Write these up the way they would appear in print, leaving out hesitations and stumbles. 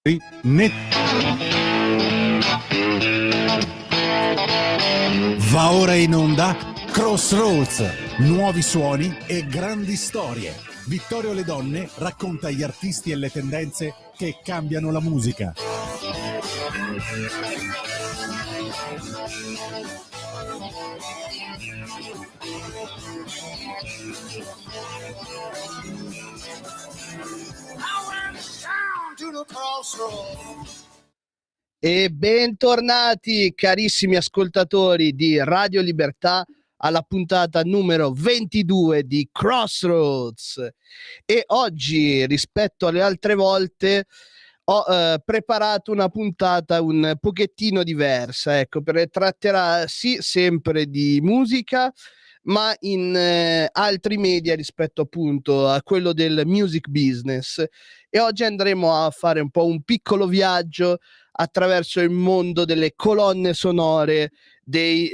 Va ora in onda Crossroads, nuovi suoni e grandi storie. Vittorio Le Donne racconta gli artisti e le tendenze che cambiano la musica. E bentornati carissimi ascoltatori di Radio Libertà alla puntata numero 22 di Crossroads. E oggi, rispetto alle altre volte, ho preparato una puntata un pochettino diversa, ecco, tratterà sì sempre di musica, ma in altri media rispetto appunto a quello del music business. E oggi andremo a fare un po' un piccolo viaggio attraverso il mondo delle colonne sonore dei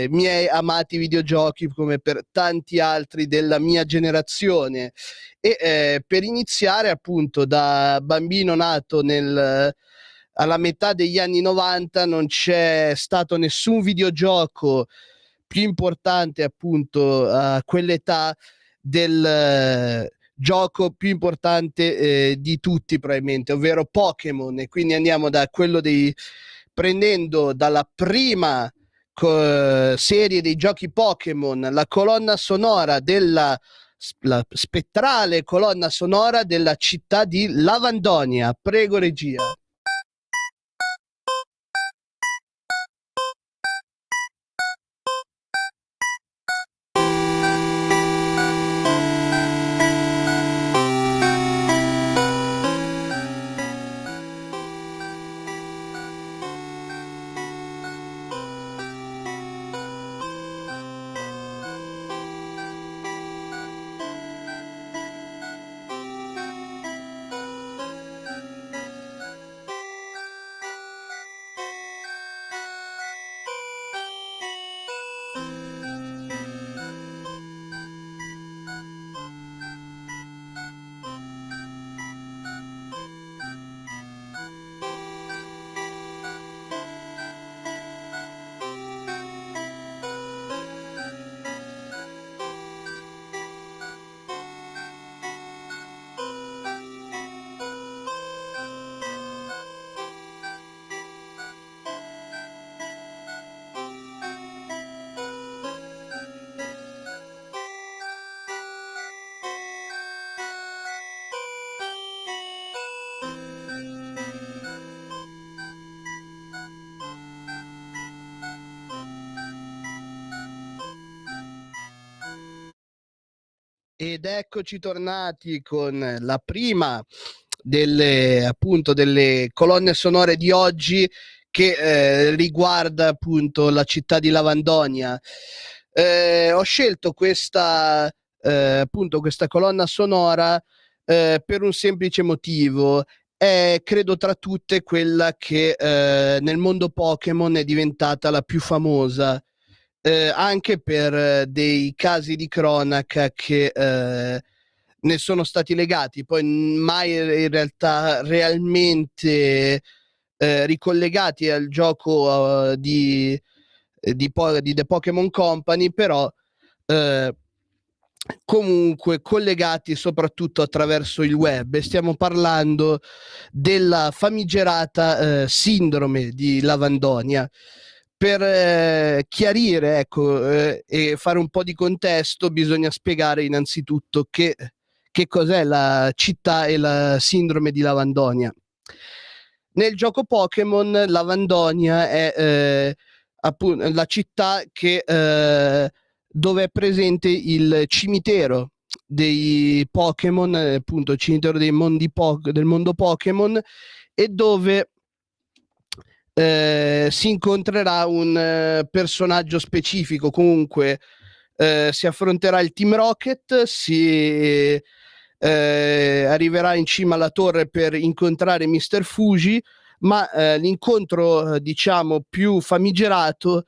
miei amati videogiochi, come per tanti altri della mia generazione. E per iniziare, appunto, da bambino nato alla metà degli anni 90, non c'è stato nessun videogioco più importante, appunto, a quell'età del gioco più importante di tutti probabilmente, ovvero Pokémon. E quindi andiamo da quello prendendo dalla prima serie dei giochi Pokémon la colonna sonora la spettrale colonna sonora della città di Lavandonia. Prego regia. Ed eccoci tornati con la prima delle colonne sonore di oggi, che riguarda appunto la città di Lavandonia. Ho scelto questa colonna sonora per un semplice motivo. È, credo tra tutte, quella che nel mondo Pokémon è diventata la più famosa. Anche per dei casi di cronaca che ne sono stati legati, poi mai in realtà realmente ricollegati al gioco di The Pokémon Company, però comunque collegati soprattutto attraverso il web. E stiamo parlando della famigerata sindrome di Lavandonia. Per chiarire, ecco, e fare un po' di contesto, bisogna spiegare innanzitutto che cos'è la città e la sindrome di Lavandonia. Nel gioco Pokémon, Lavandonia è appunto la città dove è presente il cimitero dei Pokémon, appunto il cimitero del mondo Pokémon, e dove si incontrerà un personaggio specifico. Comunque si affronterà il Team Rocket, si arriverà in cima alla torre per incontrare Mr. Fuji, ma l'incontro diciamo più famigerato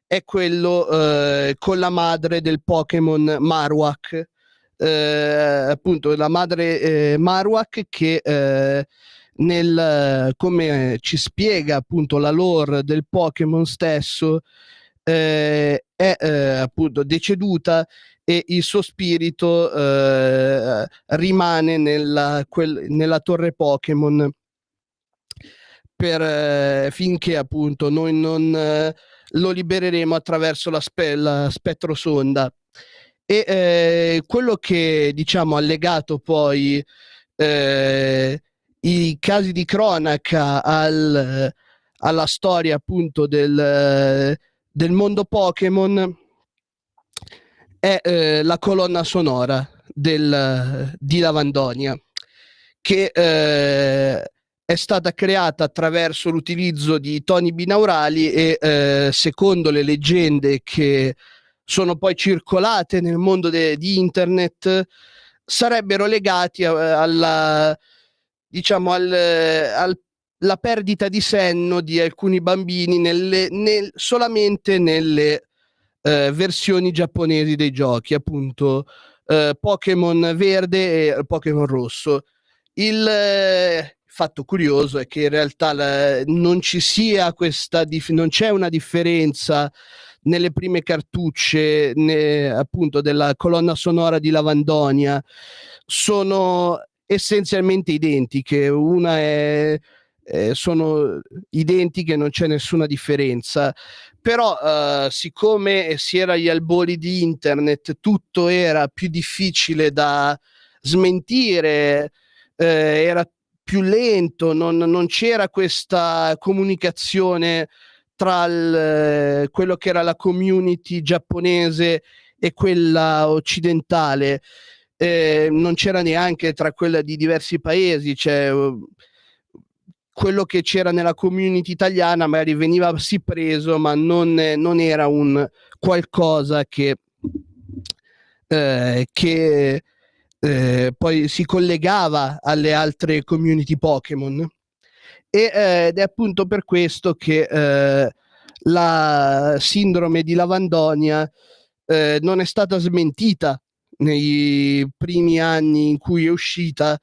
è quello con la madre del Pokémon Marowak, appunto la madre Marowak, che come ci spiega appunto la lore del Pokémon stesso, è appunto deceduta e il suo spirito rimane nella torre Pokémon finché appunto noi non lo libereremo attraverso la spettrosonda. E quello che diciamo ha legato poi i casi di cronaca alla storia appunto del mondo Pokémon è la colonna sonora di Lavandonia, che è stata creata attraverso l'utilizzo di toni binaurali e secondo le leggende che sono poi circolate nel mondo di internet sarebbero legati alla perdita di senno di alcuni bambini solamente nelle versioni giapponesi dei giochi, appunto Pokémon verde e Pokémon rosso. Il fatto curioso è che in realtà non ci sia non c'è una differenza nelle prime cartucce appunto della colonna sonora di Lavandonia, sono essenzialmente identiche, sono identiche, non c'è nessuna differenza. Però siccome si era agli albori di internet, tutto era più difficile da smentire, era più lento, non c'era questa comunicazione tra quello che era la community giapponese e quella occidentale, non c'era neanche tra quella di diversi paesi, cioè quello che c'era nella community italiana magari veniva sì preso, ma non era un qualcosa che poi si collegava alle altre community Pokémon. Ed è appunto per questo che la sindrome di Lavandonia non è stata smentita nei primi anni in cui è uscita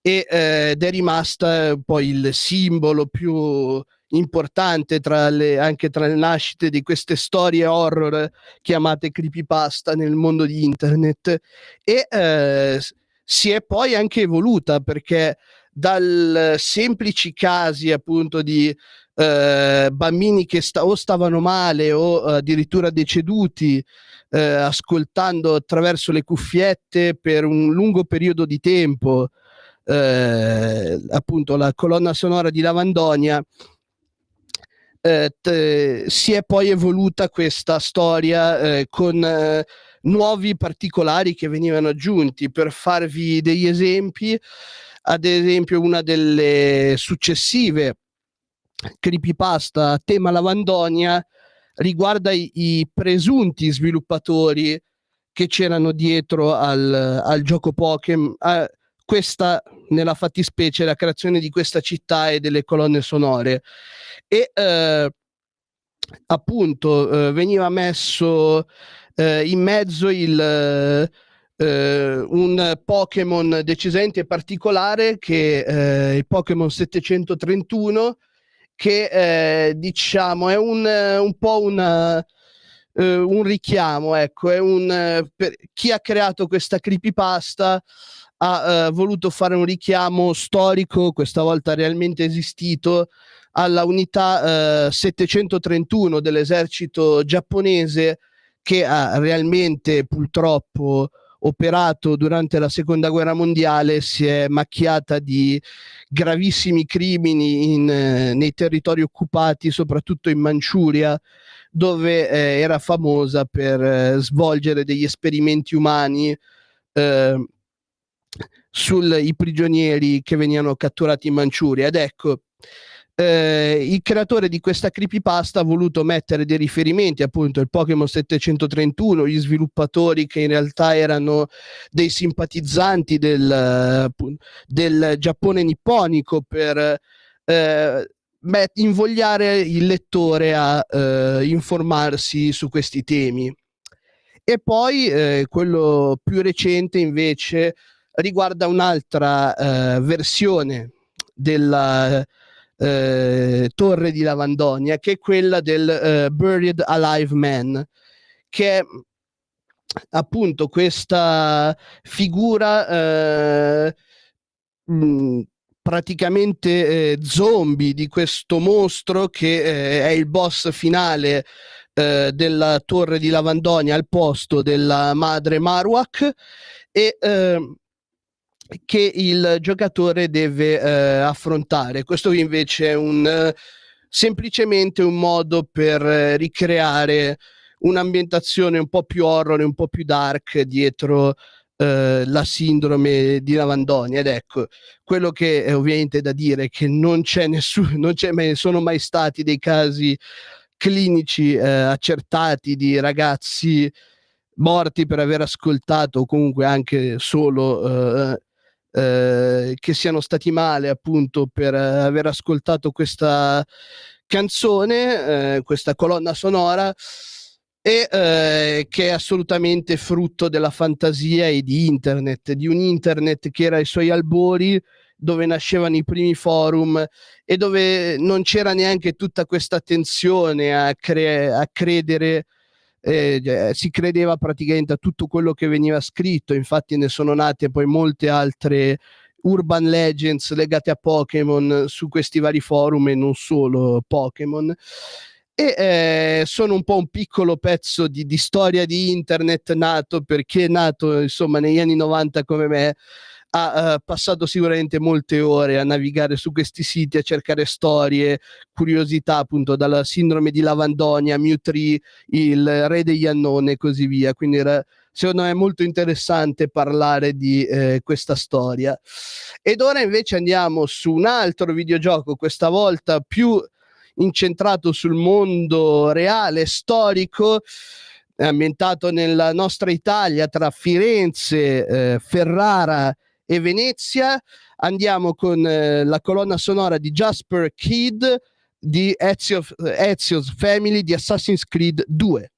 ed è rimasta poi il simbolo più importante anche tra le nascite di queste storie horror chiamate creepypasta nel mondo di internet. E si è poi anche evoluta, perché dal semplici casi appunto di bambini che o stavano male o addirittura deceduti ascoltando attraverso le cuffiette per un lungo periodo di tempo appunto la colonna sonora di Lavandonia, si è poi evoluta questa storia con nuovi particolari che venivano aggiunti. Per farvi degli esempi, ad esempio una delle successive creepypasta a tema Lavandonia riguarda i presunti sviluppatori che c'erano dietro al gioco Pokémon, questa nella fattispecie la creazione di questa città e delle colonne sonore. E appunto veniva messo in mezzo un Pokémon decisamente particolare che è il Pokémon 731, che diciamo è un po' un richiamo, ecco, per chi ha creato questa creepypasta ha voluto fare un richiamo storico, questa volta realmente esistito, alla unità 731 dell'esercito giapponese, che ha realmente purtroppo operato durante la seconda guerra mondiale, si è macchiata di gravissimi crimini nei territori occupati, soprattutto in Manciuria, dove era famosa per svolgere degli esperimenti umani sui prigionieri che venivano catturati in Manciuria. Ed ecco, il creatore di questa creepypasta ha voluto mettere dei riferimenti, appunto il Pokémon 731, gli sviluppatori che in realtà erano dei simpatizzanti del Giappone nipponico, per invogliare il lettore a informarsi su questi temi. E poi quello più recente invece riguarda un'altra versione della Torre di Lavandonia, che è quella del Buried Alive Man, che è appunto questa figura praticamente zombie di questo mostro che è il boss finale della Torre di Lavandonia al posto della madre Marowak, e che il giocatore deve affrontare. Questo invece è semplicemente un modo per ricreare un'ambientazione un po' più horror e un po' più dark dietro la sindrome di Lavandonia. Ed ecco, quello che è ovviamente da dire è che non sono mai stati dei casi clinici accertati di ragazzi morti per aver ascoltato, o comunque anche solo che siano stati male appunto per aver ascoltato questa canzone, questa colonna sonora, e che è assolutamente frutto della fantasia e di internet, di un internet che era ai suoi albori, dove nascevano i primi forum e dove non c'era neanche tutta questa tensione a credere. Si credeva praticamente a tutto quello che veniva scritto, infatti ne sono nate poi molte altre urban legends legate a Pokémon su questi vari forum e non solo Pokémon. E sono un po' un piccolo pezzo di storia di internet nato perché è nato insomma negli anni 90 come me, ha passato sicuramente molte ore a navigare su questi siti, a cercare storie, curiosità, appunto dalla sindrome di Lavandonia, Mewtwo, il re degli unknown e così via. Quindi secondo me è molto interessante parlare di questa storia. Ed ora invece andiamo su un altro videogioco, questa volta più incentrato sul mondo reale, storico, ambientato nella nostra Italia tra Firenze, Ferrara e Venezia. Andiamo con la colonna sonora di Jasper Kidd di Ezio's Family di Assassin's Creed 2.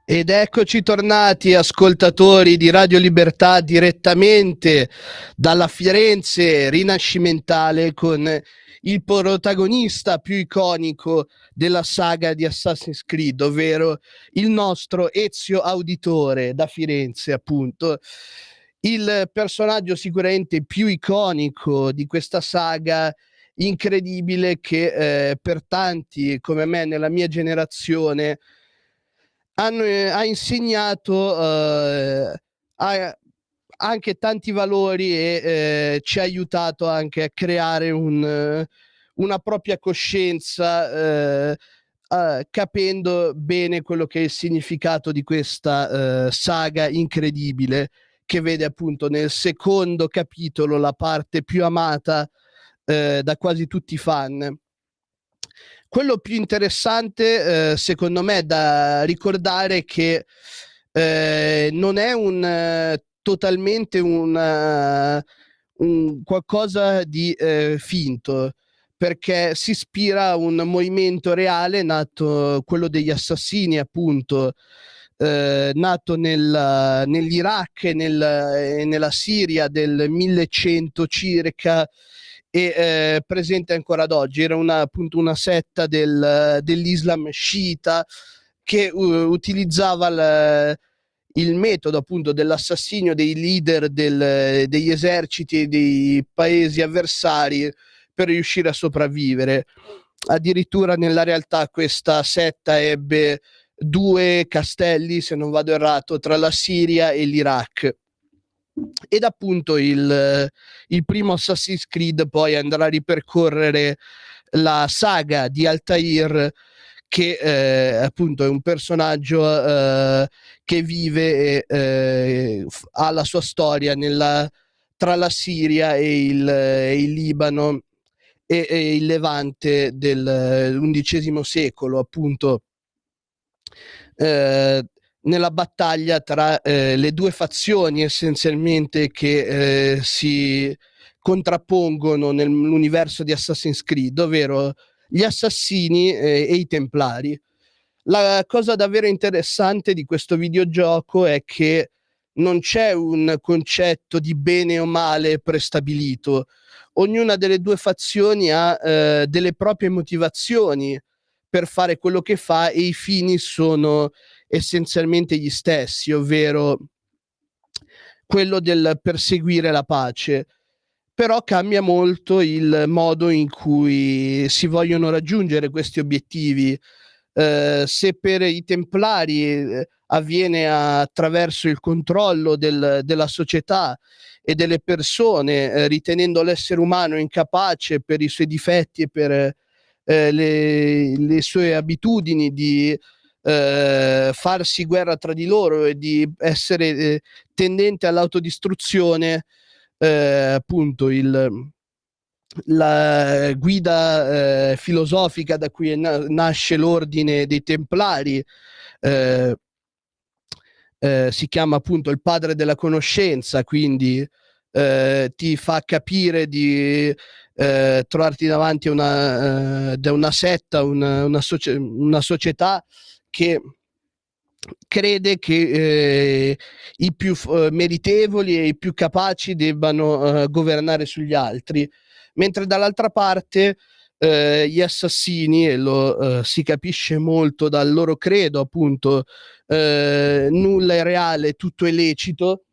Ed eccoci tornati, ascoltatori di Radio Libertà, direttamente dalla Firenze rinascimentale, con il protagonista più iconico della saga di Assassin's Creed, ovvero il nostro Ezio Auditore da Firenze, appunto. Il personaggio sicuramente più iconico di questa saga incredibile che per tanti come me nella mia generazione ha insegnato a anche tanti valori e ci ha aiutato anche a creare una propria coscienza, capendo bene quello che è il significato di questa saga incredibile, che vede appunto nel secondo capitolo la parte più amata da quasi tutti i fan. Quello più interessante, secondo me, da ricordare è che non è totalmente un qualcosa di finto, perché si ispira a un movimento reale nato, quello degli assassini, appunto, nato nell'Iraq e nella Siria del 1100 circa, e presente ancora ad oggi. Era appunto una setta dell'Islam sciita che utilizzava il metodo appunto dell'assassinio dei leader degli eserciti e dei paesi avversari per riuscire a sopravvivere. Addirittura nella realtà questa setta ebbe 2 castelli, se non vado errato, tra la Siria e l'Iraq. Ed appunto il primo Assassin's Creed poi andrà a ripercorrere la saga di Altair, che appunto è un personaggio che vive e ha la sua storia tra la Siria e il Libano e il Levante dell'undicesimo secolo, appunto, nella battaglia tra le 2 fazioni essenzialmente che si contrappongono nell'universo di Assassin's Creed, ovvero gli assassini e i templari. La cosa davvero interessante di questo videogioco è che non c'è un concetto di bene o male prestabilito. Ognuna delle 2 fazioni ha delle proprie motivazioni per fare quello che fa, e i fini sono essenzialmente gli stessi, ovvero quello del perseguire la pace. Però cambia molto il modo in cui si vogliono raggiungere questi obiettivi. Se per i templari avviene attraverso il controllo della società e delle persone, ritenendo l'essere umano incapace per i suoi difetti e per le sue abitudini di farsi guerra tra di loro e di essere tendente all'autodistruzione, appunto la guida filosofica da cui nasce l'ordine dei Templari si chiama appunto il padre della conoscenza, quindi ti fa capire di trovarti davanti a una setta, una società che crede che i più meritevoli e i più capaci debbano governare sugli altri, mentre dall'altra parte gli assassini, e lo si capisce molto dal loro credo, appunto, nulla è reale, tutto è lecito,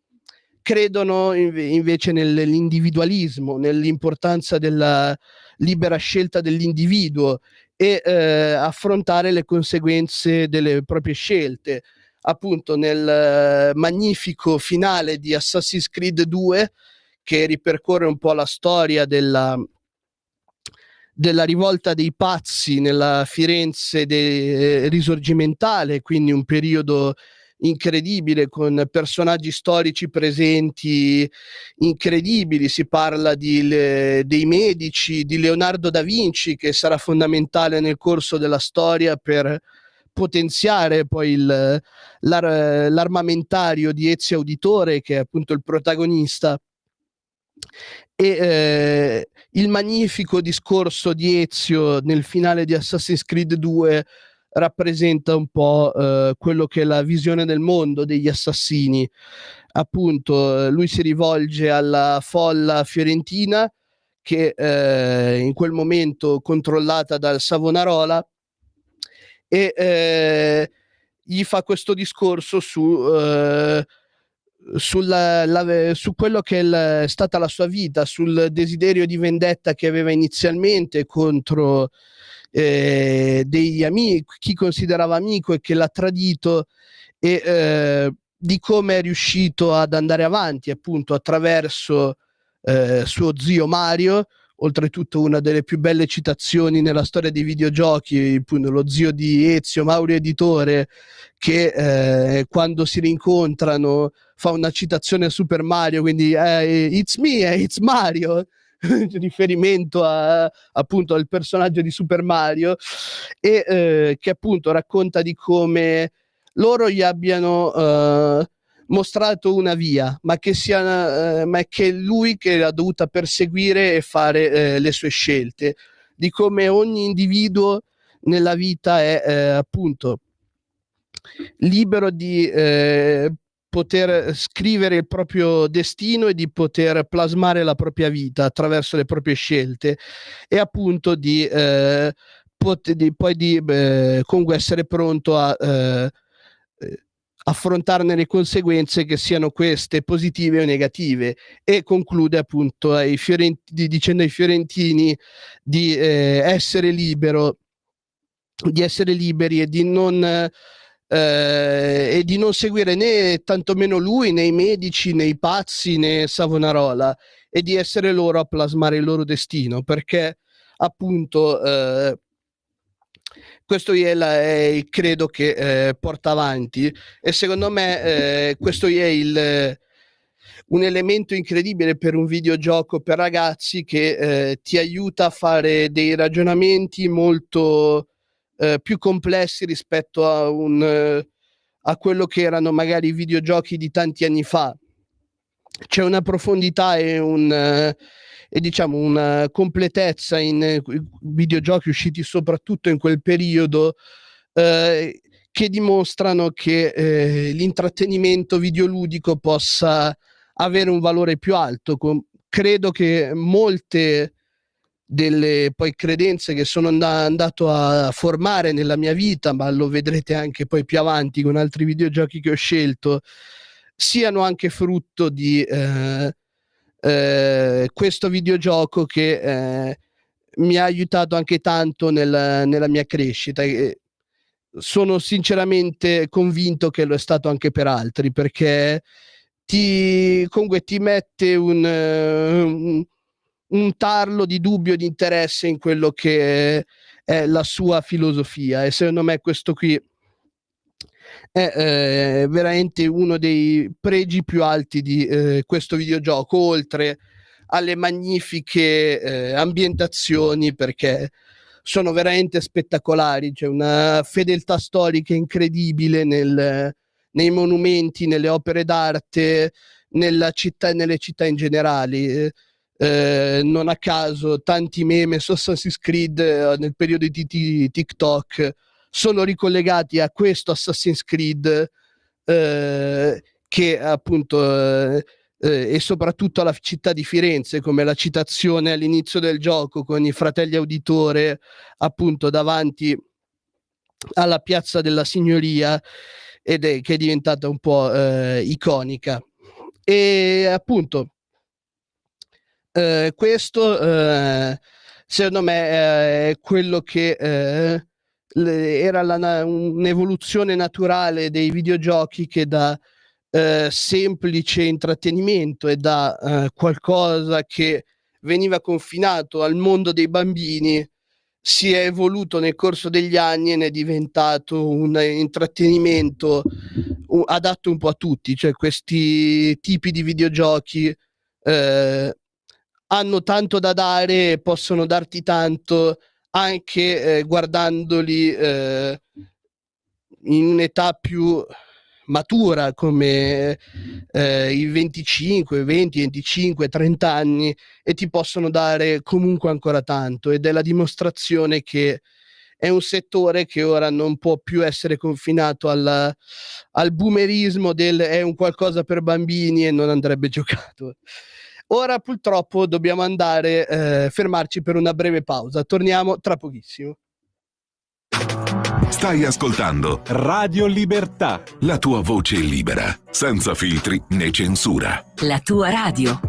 credono invece nell'individualismo, nell'importanza della libera scelta dell'individuo e affrontare le conseguenze delle proprie scelte. Appunto, nel magnifico finale di Assassin's Creed 2, che ripercorre un po' la storia della rivolta dei pazzi nella Firenze risorgimentale, quindi un periodo incredibile con personaggi storici presenti incredibili. Si parla dei Medici, di Leonardo da Vinci, che sarà fondamentale nel corso della storia per potenziare poi l'armamentario di Ezio Auditore, che è appunto il protagonista, e il magnifico discorso di Ezio nel finale di Assassin's Creed 2 rappresenta un po' quello che è la visione del mondo degli assassini. Appunto, lui si rivolge alla folla fiorentina che in quel momento controllata dal Savonarola e gli fa questo discorso su quello che è stata la sua vita, sul desiderio di vendetta che aveva inizialmente contro degli amici, chi considerava amico e che l'ha tradito, e di come è riuscito ad andare avanti appunto attraverso suo zio Mario. Oltretutto una delle più belle citazioni nella storia dei videogiochi, appunto, lo zio di Ezio, Mauro Editore, che quando si rincontrano fa una citazione a Super Mario, quindi it's me, it's Mario, riferimento appunto al personaggio di Super Mario, e che appunto racconta di come loro gli abbiano mostrato una via, ma che è che lui che l'ha dovuta perseguire e fare le sue scelte, di come ogni individuo nella vita è appunto libero di poter scrivere il proprio destino e di poter plasmare la propria vita attraverso le proprie scelte, e appunto di comunque essere pronto a affrontarne le conseguenze, che siano queste positive o negative. E conclude appunto dicendo ai fiorentini di essere liberi e di non seguire né tantomeno lui, né i medici, né i pazzi, né Savonarola, e di essere loro a plasmare il loro destino, perché appunto questo è il credo che porta avanti, e secondo me questo è un elemento incredibile per un videogioco per ragazzi, che ti aiuta a fare dei ragionamenti molto più complessi rispetto a quello che erano magari i videogiochi di tanti anni fa. C'è una profondità e diciamo una completezza in videogiochi usciti soprattutto in quel periodo, che dimostrano che l'intrattenimento videoludico possa avere un valore più alto. Credo che molte delle poi credenze che sono andato a formare nella mia vita, ma lo vedrete anche poi più avanti con altri videogiochi che ho scelto, siano anche frutto di questo videogioco che mi ha aiutato anche tanto nella mia crescita, e sono sinceramente convinto che lo è stato anche per altri, perché comunque ti mette un tarlo di dubbio, di interesse in quello che è la sua filosofia, e secondo me questo qui è veramente uno dei pregi più alti di questo videogioco, oltre alle magnifiche ambientazioni, perché sono veramente spettacolari. C'è una fedeltà storica incredibile nei monumenti, nelle opere d'arte, nella città e nelle città in generale. Non a caso tanti meme su Assassin's Creed nel periodo di TikTok sono ricollegati a questo Assassin's Creed, che appunto e soprattutto alla città di Firenze, come la citazione all'inizio del gioco con i fratelli Auditore appunto davanti alla piazza della Signoria, che è diventata un po' iconica. E appunto questo secondo me è quello che era un'evoluzione naturale dei videogiochi, che da semplice intrattenimento e da qualcosa che veniva confinato al mondo dei bambini si è evoluto nel corso degli anni e ne è diventato un intrattenimento adatto un po' a tutti. Cioè, questi tipi di videogiochi hanno tanto da dare, possono darti tanto anche guardandoli in un'età più matura, come i 25, 20, 25, 30 anni, e ti possono dare comunque ancora tanto, ed è la dimostrazione che è un settore che ora non può più essere confinato al boomerismo del è un qualcosa per bambini e non andrebbe giocato. Ora purtroppo dobbiamo andare, fermarci per una breve pausa. Torniamo tra pochissimo. Stai ascoltando Radio Libertà, la tua voce libera, senza filtri né censura. La tua radio.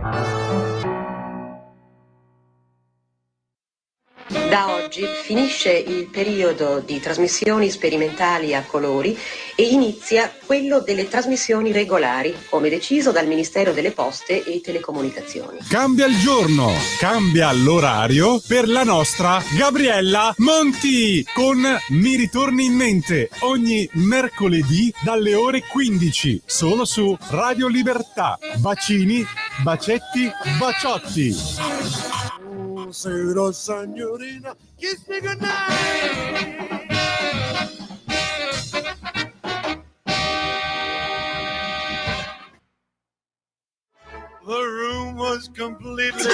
Da oggi finisce il periodo di trasmissioni sperimentali a colori e inizia quello delle trasmissioni regolari, come deciso dal Ministero delle Poste e Telecomunicazioni. Cambia il giorno, cambia l'orario per la nostra Gabriella Monti con Mi ritorni in mente ogni mercoledì dalle ore 15 solo su Radio Libertà. Bacini, bacetti, baciotti. Buonasera signorina, kiss me goodnight. The room was completely...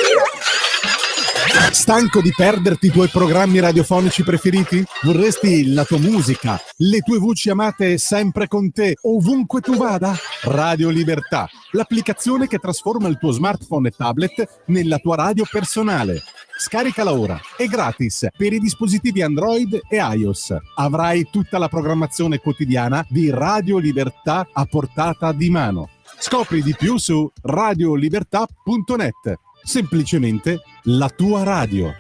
Stanco di perderti i tuoi programmi radiofonici preferiti? Vorresti la tua musica, le tue voci amate sempre con te, ovunque tu vada? Radio Libertà, l'applicazione che trasforma il tuo smartphone e tablet nella tua radio personale. Scaricala ora, è gratis per i dispositivi Android e iOS. Avrai tutta la programmazione quotidiana di Radio Libertà a portata di mano. Scopri di più su radiolibertà.net. Semplicemente la tua radio.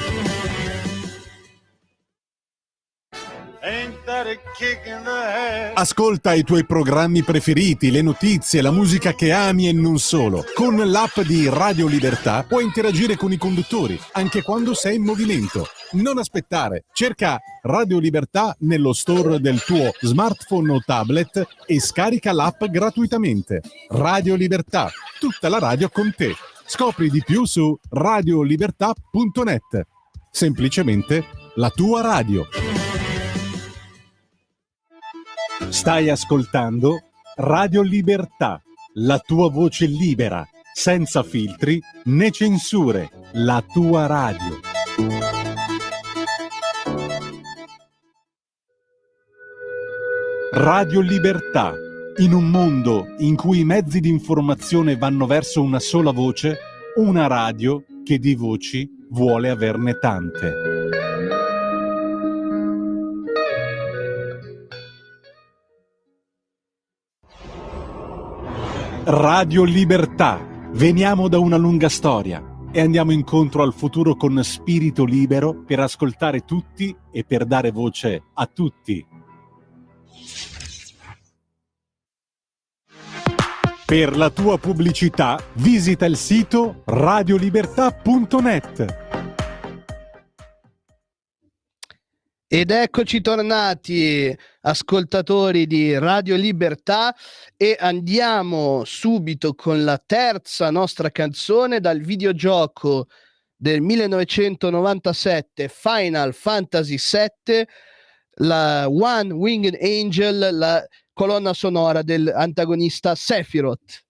Ain't that a kick in the head? Ascolta i tuoi programmi preferiti, le notizie, la musica che ami e non solo. Con l'app di Radio Libertà puoi interagire con i conduttori, anche quando sei in movimento. Non aspettare, cerca Radio Libertà nello store del tuo smartphone o tablet e scarica l'app gratuitamente. Radio Libertà, tutta la radio con te. Scopri di più su radiolibertà.net. Semplicemente la tua radio. stai ascoltando Radio Libertà, la tua voce libera, senza filtri né censure, la tua radio. Radio Libertà. In un mondo in cui i mezzi di informazione vanno verso una sola voce, una radio che di voci vuole averne tante. Radio Libertà. Veniamo da una lunga storia e andiamo incontro al futuro con spirito libero per ascoltare tutti e per dare voce a tutti. Per la tua pubblicità visita il sito radiolibertà.net. Ed eccoci tornati, ascoltatori di Radio Libertà, e andiamo subito con la terza nostra canzone dal videogioco del 1997 Final Fantasy VII, la One Winged Angel, la colonna sonora dell'antagonista Sephiroth.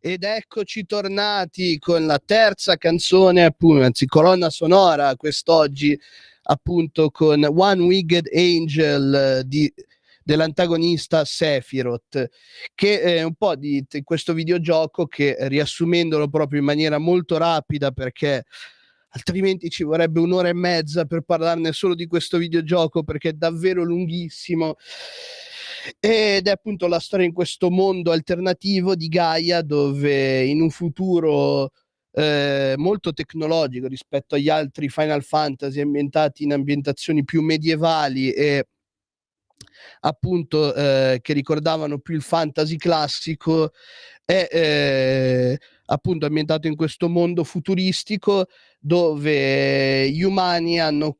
Ed eccoci tornati con la terza canzone, appunto, anzi colonna sonora quest'oggi, appunto con One Winged Angel dell'antagonista Sephiroth, che è un po' di questo videogioco che, riassumendolo proprio in maniera molto rapida, perché altrimenti ci vorrebbe un'ora e mezza per parlarne solo di questo videogioco, perché è davvero lunghissimo. Ed è appunto la storia in questo mondo alternativo di Gaia, dove in un futuro molto tecnologico rispetto agli altri Final Fantasy, ambientati in ambientazioni più medievali e appunto che ricordavano più il fantasy classico, è appunto ambientato in questo mondo futuristico dove gli umani hanno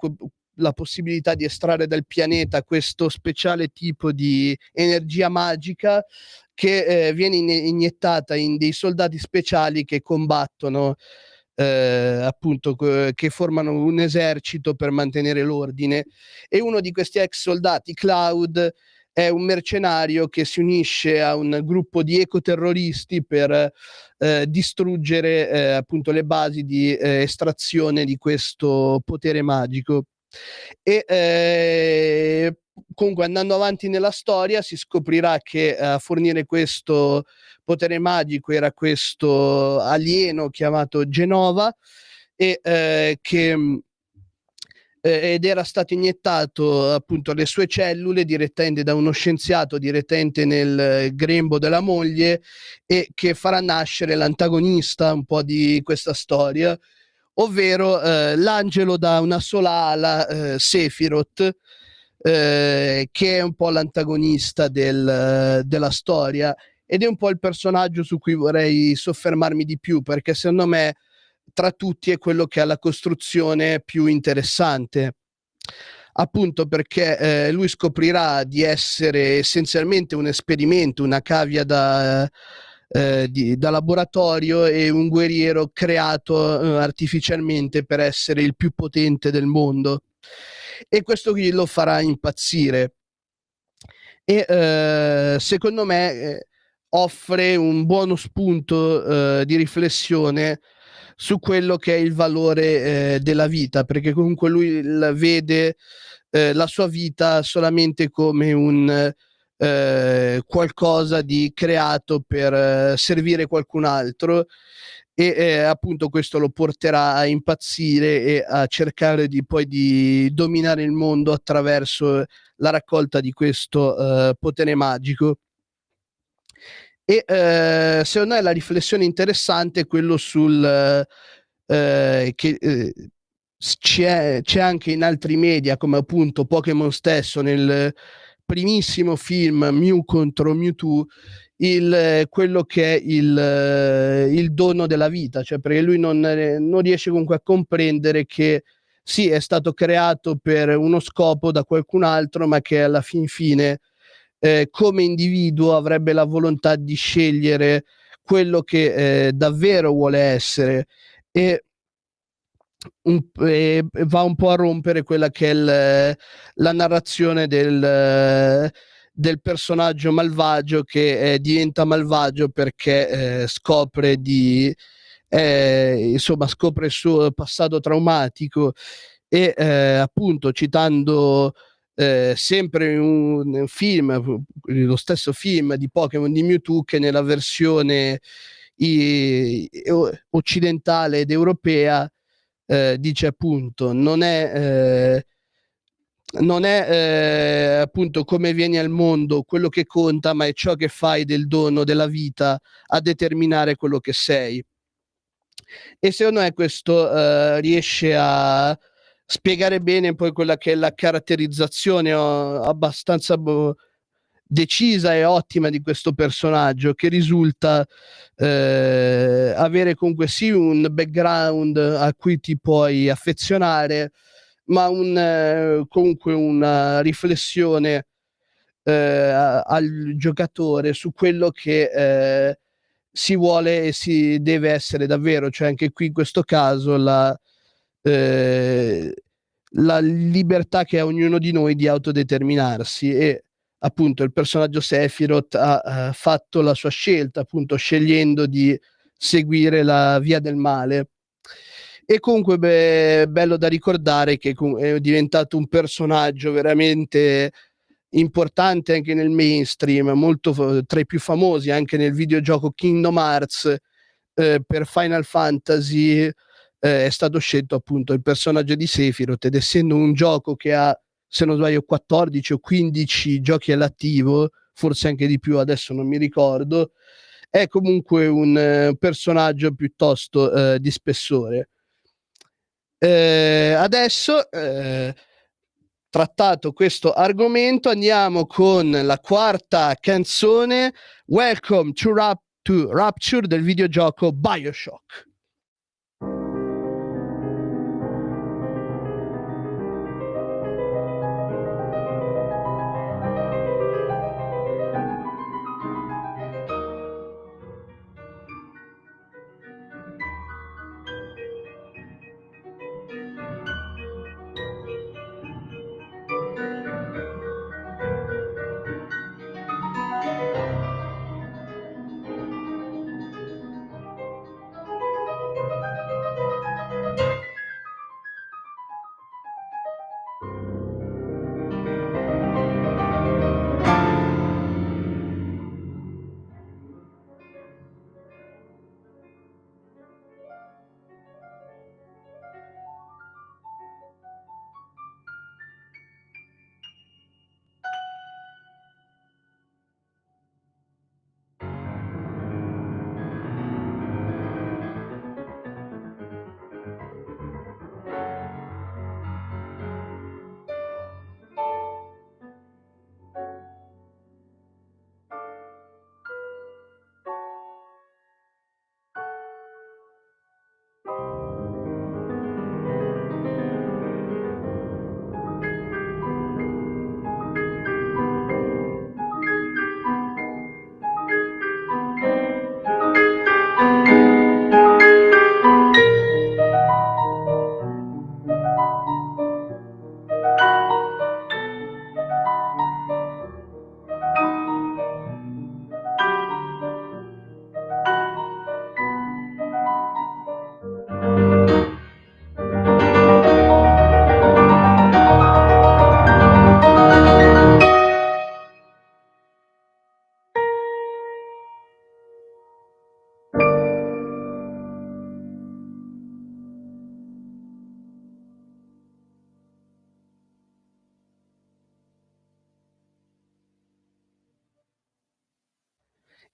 la possibilità di estrarre dal pianeta questo speciale tipo di energia magica che viene iniettata in dei soldati speciali che combattono, appunto che formano un esercito per mantenere l'ordine. E uno di questi ex soldati, Cloud, è un mercenario che si unisce a un gruppo di ecoterroristi per distruggere appunto le basi di estrazione di questo potere magico. E comunque, andando avanti nella storia, si scoprirà che a fornire questo potere magico era questo alieno chiamato Genova, e ed era stato iniettato appunto alle sue cellule direttamente da uno scienziato direttamente nel grembo della moglie, e che farà nascere l'antagonista un po' di questa storia, ovvero l'angelo da una sola ala, Sephiroth, che è un po' l'antagonista della storia, ed è un po' il personaggio su cui vorrei soffermarmi di più, perché secondo me tra tutti è quello che ha la costruzione più interessante, appunto perché lui scoprirà di essere essenzialmente un esperimento, una cavia da laboratorio, e un guerriero creato artificialmente per essere il più potente del mondo, e questo qui lo farà impazzire. E secondo me offre un buono spunto di riflessione su quello che è il valore della vita, perché comunque lui vede la sua vita solamente come un qualcosa di creato per servire qualcun altro, e appunto questo lo porterà a impazzire e a cercare di dominare il mondo attraverso la raccolta di questo potere magico. E secondo me la riflessione interessante è quello sul che c'è anche in altri media, come appunto Pokémon stesso, nel primissimo film Mew contro Mewtwo, quello che è il dono della vita, cioè perché lui non riesce comunque a comprendere che sì, è stato creato per uno scopo da qualcun altro, ma che alla fin fine come individuo avrebbe la volontà di scegliere quello che davvero vuole essere, e va un po' a rompere quella che è la narrazione del personaggio malvagio che diventa malvagio perché scopre scopre il suo passato traumatico, e appunto citando sempre un film, lo stesso film di Pokémon di Mewtwo, che nella versione occidentale ed europea dice appunto non è appunto come vieni al mondo quello che conta, ma è ciò che fai del dono della vita a determinare quello che sei. E secondo me questo riesce a spiegare bene poi quella che è la caratterizzazione abbastanza decisa e ottima di questo personaggio, che risulta avere comunque sì un background a cui ti puoi affezionare, ma comunque una riflessione al giocatore su quello che si vuole e si deve essere davvero, cioè anche qui in questo caso la libertà che ha ognuno di noi di autodeterminarsi. E appunto il personaggio Sephiroth ha fatto la sua scelta, appunto scegliendo di seguire la via del male. E comunque bello da ricordare che è diventato un personaggio veramente importante anche nel mainstream, molto tra i più famosi anche nel videogioco Kingdom Hearts. Per Final Fantasy è stato scelto appunto il personaggio di Sephiroth, ed essendo un gioco che ha, se non sbaglio, 14 o 15 giochi all'attivo, forse anche di più, adesso non mi ricordo, è comunque un personaggio piuttosto di spessore. Adesso trattato questo argomento, andiamo con la quarta canzone, Welcome to Rapture, del videogioco BioShock.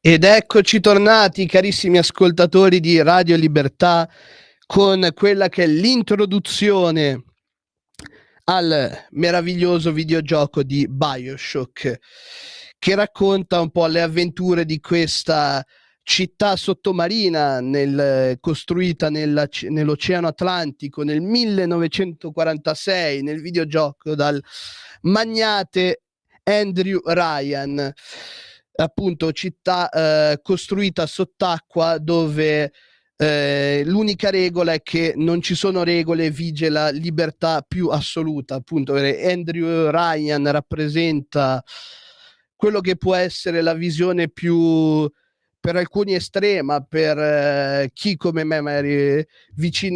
Ed eccoci tornati, carissimi ascoltatori di Radio Libertà, con quella che è l'introduzione al meraviglioso videogioco di BioShock, che racconta un po' le avventure di questa città sottomarina costruita nell'Oceano Atlantico nel 1946 nel videogioco dal magnate Andrew Ryan. Appunto, città costruita sott'acqua dove l'unica regola è che non ci sono regole, vige la libertà più assoluta. Appunto, Andrew Ryan rappresenta quello che può essere la visione più, per alcuni estrema, per chi come me magari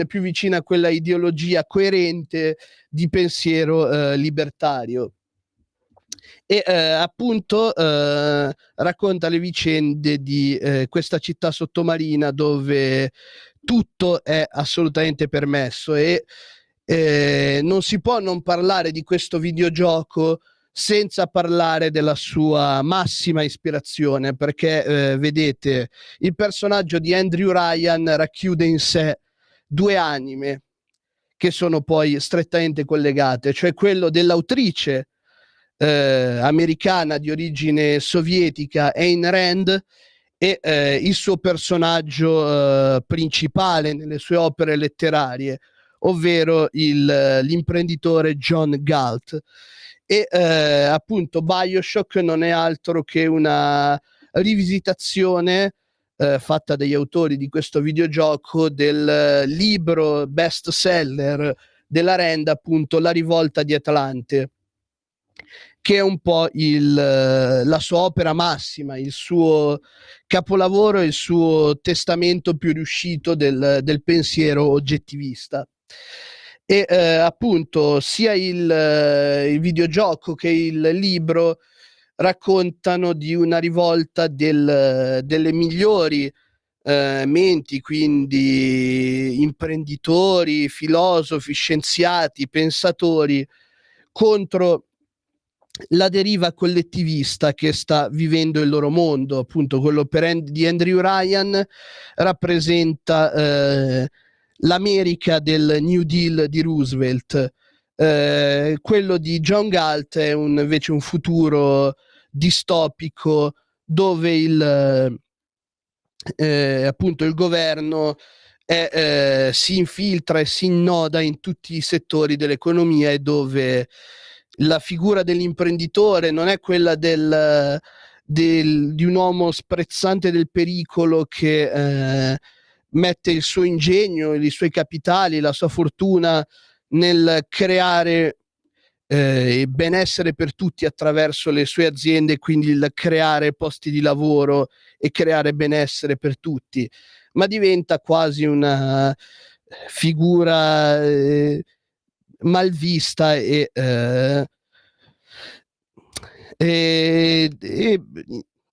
più vicina a quella ideologia coerente di pensiero libertario. E appunto racconta le vicende di questa città sottomarina dove tutto è assolutamente permesso e non si può non parlare di questo videogioco senza parlare della sua massima ispirazione, perché vedete, il personaggio di Andrew Ryan racchiude in sé due anime che sono poi strettamente collegate, cioè quello dell'autrice americana di origine sovietica Ayn Rand e il suo personaggio principale nelle sue opere letterarie, ovvero l'imprenditore John Galt. E appunto BioShock non è altro che una rivisitazione fatta dagli autori di questo videogioco del libro best seller della Rand, appunto La rivolta di Atlante, che è un po' la sua opera massima, il suo capolavoro, il suo testamento più riuscito del pensiero oggettivista. E appunto sia il videogioco che il libro raccontano di una rivolta delle migliori menti, quindi imprenditori, filosofi, scienziati, pensatori, contro la deriva collettivista che sta vivendo il loro mondo. Appunto, quello di Andrew Ryan rappresenta l'America del New Deal di Roosevelt. Quello di John Galt è invece un futuro distopico dove appunto il governo si infiltra e si innoda in tutti i settori dell'economia, e dove la figura dell'imprenditore non è quella di un uomo sprezzante del pericolo che mette il suo ingegno, i suoi capitali, la sua fortuna nel creare benessere per tutti attraverso le sue aziende, quindi il creare posti di lavoro e creare benessere per tutti, ma diventa quasi una figura malvista e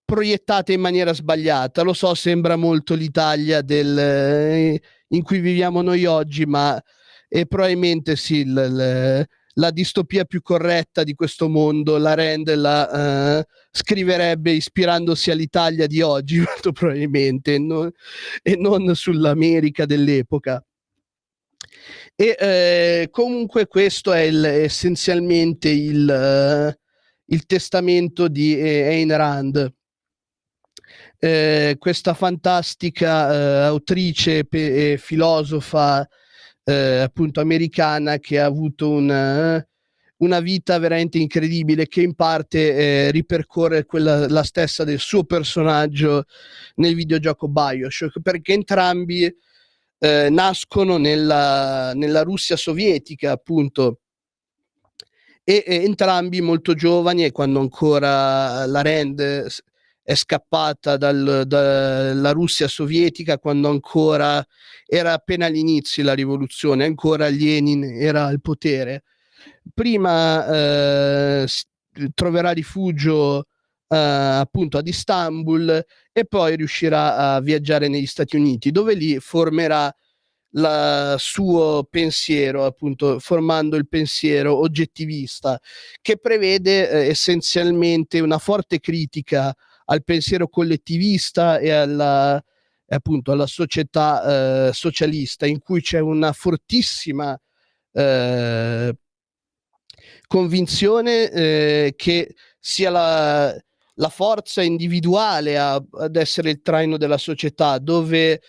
proiettata in maniera sbagliata. Lo so, sembra molto l'Italia in cui viviamo noi oggi, ma probabilmente sì, la distopia più corretta di questo mondo la Rand la scriverebbe ispirandosi all'Italia di oggi, molto probabilmente, e non sull'America dell'epoca. E comunque questo è essenzialmente il testamento di Ayn Rand, questa fantastica autrice e filosofa appunto americana, che ha avuto una vita veramente incredibile, che in parte ripercorre la stessa del suo personaggio nel videogioco BioShock, perché entrambi nascono nella Russia sovietica, appunto, e entrambi molto giovani, e quando ancora la Rand è scappata dalla Russia sovietica, quando ancora era appena all'inizio la rivoluzione, ancora Lenin era al potere. Prima troverà rifugio appunto ad Istanbul, e poi riuscirà a viaggiare negli Stati Uniti, dove lì formerà il suo pensiero, appunto formando il pensiero oggettivista, che prevede essenzialmente una forte critica al pensiero collettivista e appunto alla società socialista, in cui c'è una fortissima convinzione che sia la forza individuale ad essere il traino della società, dove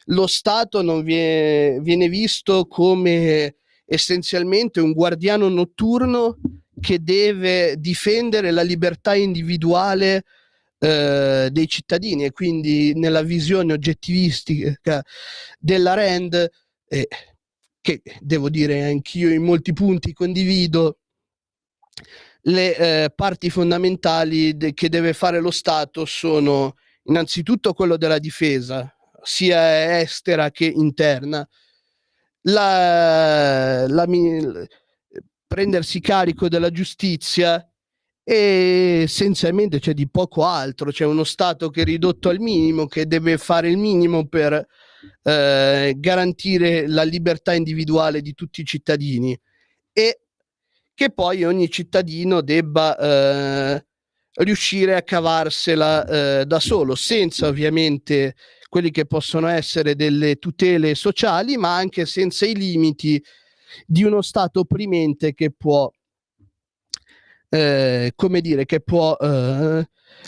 lo Stato non viene visto come essenzialmente un guardiano notturno che deve difendere la libertà individuale dei cittadini, e quindi nella visione oggettivistica della Rand, che devo dire anch'io in molti punti condivido, le parti fondamentali che deve fare lo Stato sono innanzitutto quello della difesa, sia estera che interna, prendersi carico della giustizia, e essenzialmente c'è di poco altro. C'è uno Stato che è ridotto al minimo, che deve fare il minimo per garantire la libertà individuale di tutti i cittadini, e che poi ogni cittadino debba riuscire a cavarsela da solo, senza ovviamente quelli che possono essere delle tutele sociali, ma anche senza i limiti di uno Stato opprimente che può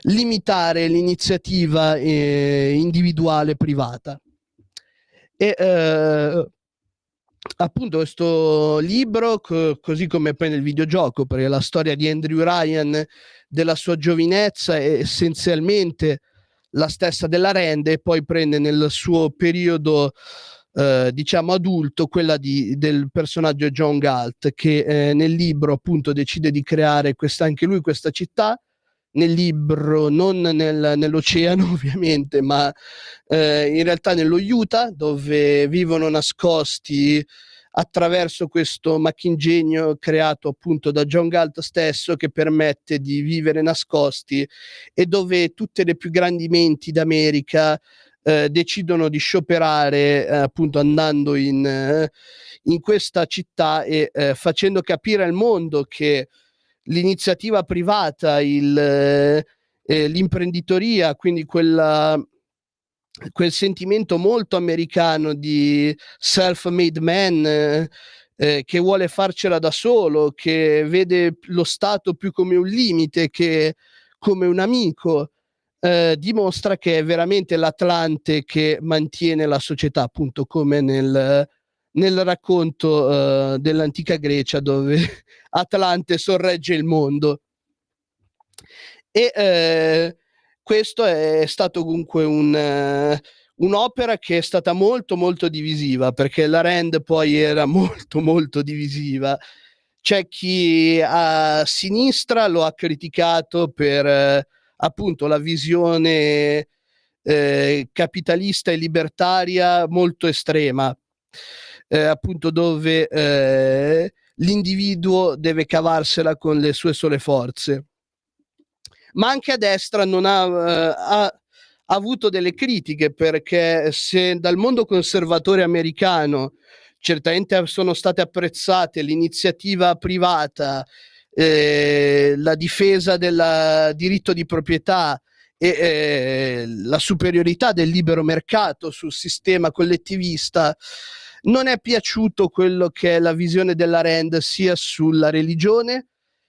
limitare l'iniziativa individuale privata. E appunto questo libro, così come poi nel videogioco, perché la storia di Andrew Ryan, della sua giovinezza, è essenzialmente la stessa della Rand, e poi prende nel suo periodo diciamo adulto quella del personaggio John Galt, che nel libro appunto decide di creare anche lui questa città, nel libro non nell'oceano ovviamente, ma in realtà nello Utah, dove vivono nascosti attraverso questo macchingegno creato appunto da John Galt stesso, che permette di vivere nascosti, e dove tutte le più grandi menti d'America decidono di scioperare, appunto andando in questa città e facendo capire al mondo che l'iniziativa privata, l'imprenditoria, quindi quel sentimento molto americano di self-made man, che vuole farcela da solo, che vede lo Stato più come un limite che come un amico, dimostra che è veramente l'Atlante che mantiene la società, appunto come nel racconto dell'antica Grecia, dove Atlante sorregge il mondo. E questo è stato comunque un'opera che è stata molto molto divisiva, perché la Rand poi era molto molto divisiva. C'è chi a sinistra lo ha criticato per appunto la visione capitalista e libertaria molto estrema, appunto dove l'individuo deve cavarsela con le sue sole forze. Ma anche a destra non ha avuto delle critiche, perché se dal mondo conservatore americano certamente sono state apprezzate l'iniziativa privata, la difesa del diritto di proprietà e la superiorità del libero mercato sul sistema collettivista, non è piaciuto quello che è la visione della Rand sia sulla religione,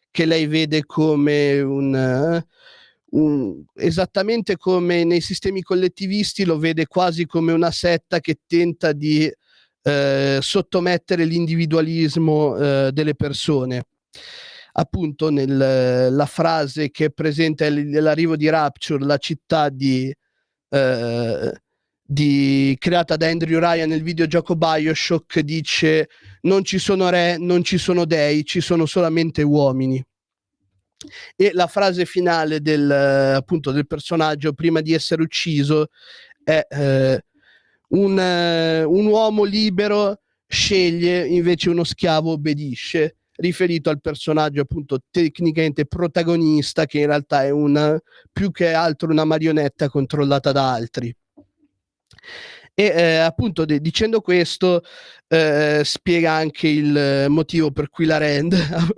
che lei vede come esattamente come nei sistemi collettivisti, lo vede quasi come una setta che tenta di sottomettere l'individualismo delle persone. Appunto la frase che presenta l'arrivo di Rapture, la città creata da Andrew Ryan nel videogioco BioShock, dice: non ci sono re, non ci sono dei, ci sono solamente uomini. E la frase finale appunto del personaggio prima di essere ucciso è un uomo libero sceglie, invece uno schiavo obbedisce, riferito al personaggio appunto tecnicamente protagonista, che in realtà è più che altro una marionetta controllata da altri. E appunto dicendo questo spiega anche il motivo per cui la Rand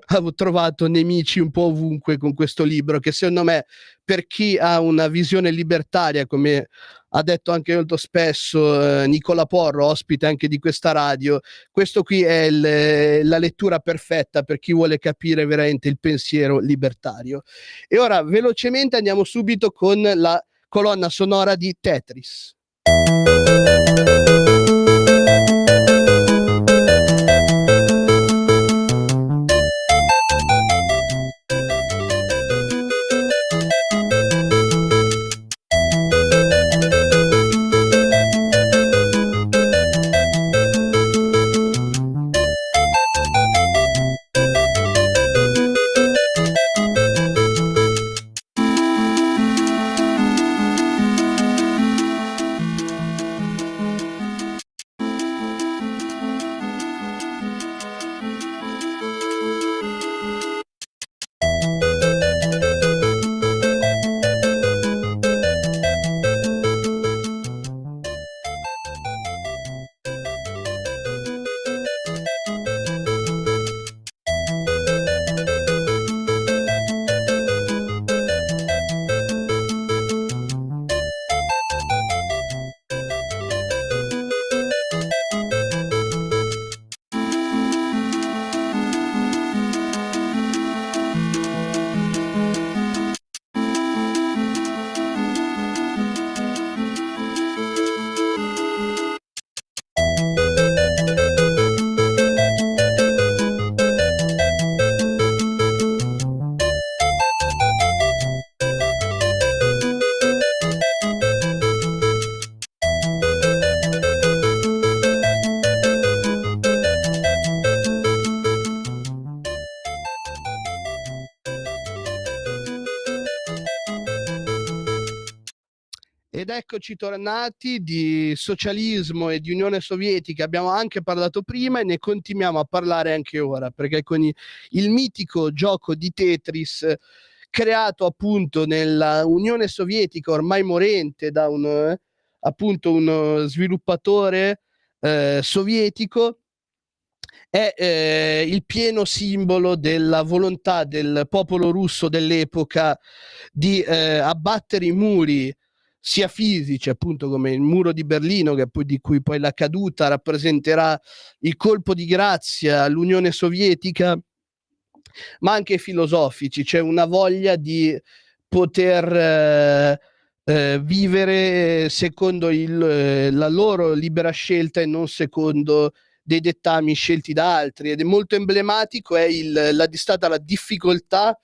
ha trovato nemici un po' ovunque con questo libro, che secondo me per chi ha una visione libertaria, come ha detto anche molto spesso Nicola Porro, ospite anche di questa radio, questo qui è la lettura perfetta per chi vuole capire veramente il pensiero libertario. E ora velocemente andiamo subito con la colonna sonora di Tetris. Ed eccoci tornati di socialismo e di Unione Sovietica. Abbiamo anche parlato prima e ne continuiamo a parlare anche ora, perché con il mitico gioco di Tetris creato appunto nella Unione Sovietica, ormai morente, da appunto uno sviluppatore sovietico, è il pieno simbolo della volontà del popolo russo dell'epoca di abbattere i muri sia fisici, appunto come il muro di Berlino, di cui poi la caduta rappresenterà il colpo di grazia all'Unione Sovietica, ma anche filosofici. C'è una voglia di poter vivere secondo la loro libera scelta e non secondo dei dettami scelti da altri. Ed è molto emblematico è stata la difficoltà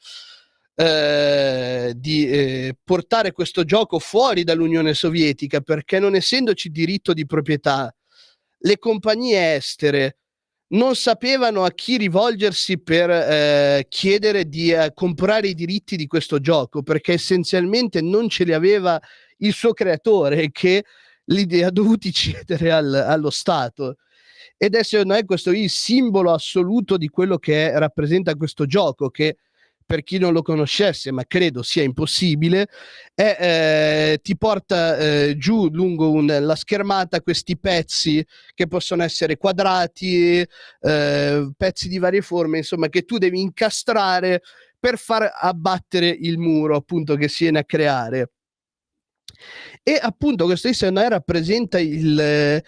di portare questo gioco fuori dall'Unione Sovietica, perché non essendoci diritto di proprietà, le compagnie estere non sapevano a chi rivolgersi per chiedere di comprare i diritti di questo gioco, perché essenzialmente non ce li aveva il suo creatore, che li ha dovuti cedere allo Stato. Ed è secondo me questo il simbolo assoluto di quello che rappresenta questo gioco, che per chi non lo conoscesse, ma credo sia impossibile, ti porta giù lungo la schermata questi pezzi che possono essere quadrati, pezzi di varie forme, insomma, che tu devi incastrare per far abbattere il muro, appunto, che si viene a creare. E appunto questo secondo me rappresenta il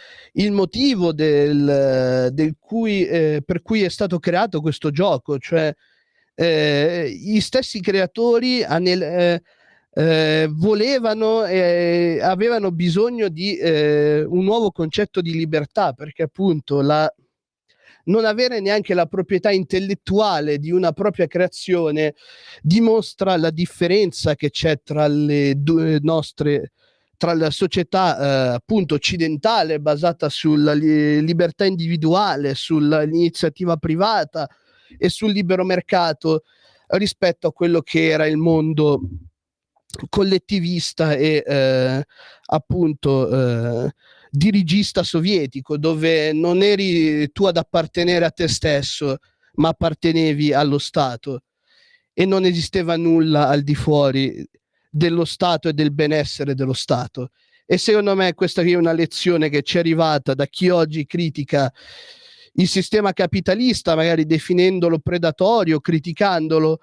motivo per cui è stato creato questo gioco, cioè gli stessi creatori volevano avevano bisogno di un nuovo concetto di libertà, perché appunto non avere neanche la proprietà intellettuale di una propria creazione dimostra la differenza che c'è tra la società appunto occidentale, basata sulla libertà individuale, sull'iniziativa privata e sul libero mercato, rispetto a quello che era il mondo collettivista e appunto dirigista sovietico, dove non eri tu ad appartenere a te stesso, ma appartenevi allo Stato, e non esisteva nulla al di fuori dello Stato e del benessere dello Stato. E secondo me questa è una lezione che ci è arrivata da chi oggi critica il sistema capitalista, magari definendolo predatorio, criticandolo.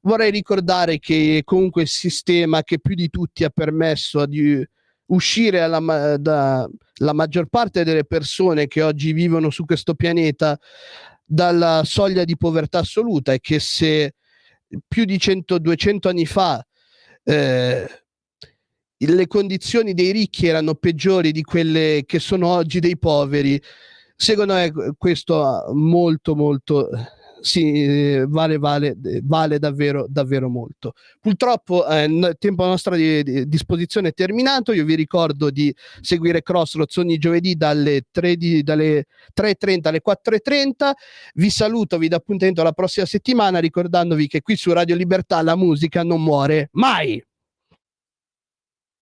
Vorrei ricordare che comunque il sistema che più di tutti ha permesso di uscire la maggior parte delle persone che oggi vivono su questo pianeta dalla soglia di povertà assoluta, e che se più di 100-200 anni fa le condizioni dei ricchi erano peggiori di quelle che sono oggi dei poveri, secondo me questo molto sì, vale davvero davvero molto. Purtroppo il tempo a nostra disposizione è terminato. Io vi ricordo di seguire Crossroads ogni giovedì dalle 3:30 alle 4:30. Vi saluto, vi do appuntamento alla prossima settimana, ricordandovi che qui su Radio Libertà la musica non muore mai.